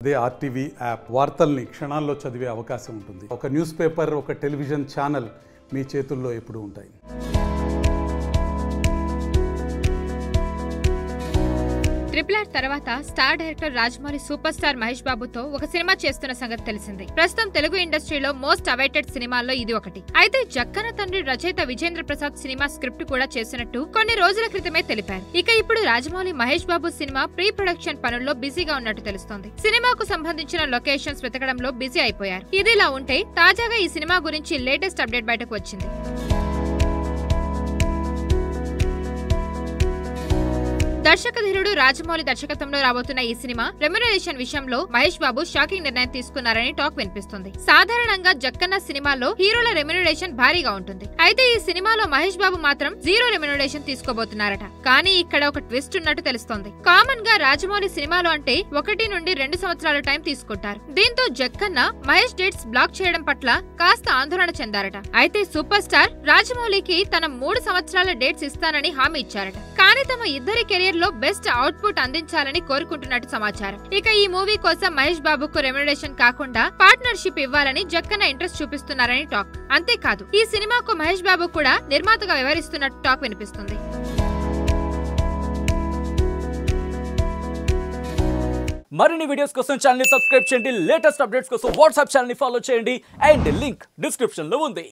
అదే RTV app వార్తల్ని క్షణాల్లో చదివే అవకాశం ఉంటుంది. ఒక న్యూస్ పేపర్, ఒక టెలివిజన్ ఛానల్ మీ చేతుల్లో ఎప్పుడూ ఉంటాయి. ట్రిపుల్ ఆర్ తర్వాత star director Rajamouli super star Mahesh బాబుతో ఒక సినిమా చేస్తున్న సంగతి తెలిసిందే. ప్రస్తుతం తెలుగు ఇండస్ట్రీలో మోస్ట్ అవైటెడ్ సినిమాల్లో ఇది ఒకటి. అయితే జక్కన తండ్రి రచయిత విజేంద్ర ప్రసాద్ సినిమా స్క్రిప్ట్ కూడా చేసినట్టు కొన్ని రోజుల క్రితమే తెలిపారు. ఇక ఇప్పుడు Rajamouli Mahesh Babu cinema pre production పనుల్లో బిజీగా ఉన్నట్టు తెలుస్తోంది. సినిమాకు సంబంధించిన లొకేషన్స్ వెతకడంలో బిజీ అయిపోయారు. ఇదిలా ఉంటే తాజాగా ఈ సినిమా గురించి లేటెస్ట్ అప్డేట్ బయటకు వచ్చింది. దర్శకధీరుడు రాజమౌళి దర్శకత్వంలో రాబోతున్న ఈ సినిమా రెమ్యునరేషన్ విషయంలో మహేష్ బాబు షాకింగ్ నిర్ణయం తీసుకున్నారని టాక్ వినిపిస్తుంది. సాధారణంగా జక్కన్న సినిమాలో హీరోల రెమ్యునరేషన్ భారీగా ఉంటుంది. అయితే ఈ సినిమాలో మహేష్ బాబు మాత్రం 0 రెమ్యునరేషన్ తీసుకోబోతున్నారట. కానీ ఇక్కడ ఒక ట్విస్ట్ ఉన్నట్టు తెలుస్తోంది. కామన్ గా రాజమౌళి సినిమాలో అంటే 1 నుండి 2 సంవత్సరాల టైం తీసుకుంటారు. దీంతో జక్కన్న మహేష్ డేట్స్ బ్లాక్ చేయడం పట్ల కాస్త ఆందోళన చెందారట. అయితే సూపర్ స్టార్ రాజమౌళికి తన 3 సంవత్సరాల డేట్స్ ఇస్తానని హామీ ఇచ్చారట. కానీ తమ ఇద్దరి కెరీర్ లో బెస్ట్ అవుట్పుట్ అందించాలని కోరుకుంటున్నట్టు సమాచారం. ఇక ఈ మూవీ కోసం మహేష్ బాబుకు రెమ్యునరేషన్ కాకుండా పార్ట్నర్షిప్ ఇవ్వాలని జక్కన్న ఇంట్రెస్ట్ చూపిస్తున్నారని టాక్. అంతేకాదు ఈ సినిమాకు మహేష్ బాబు కూడా నిర్మాతగా వ్యవహరిస్తున్నట్టు టాక్ వినిపిస్తుంది. మరిన్ని వీడియోస్ కోసం ఛానల్ ని సబ్స్క్రైబ్ చేయండి. లేటెస్ట్ అప్డేట్స్ కోసం వాట్సాప్ ఛానల్ ని ఫాలో చేయండి. అండ్ లింక్ డిస్క్రిప్షన్ లో ఉంది.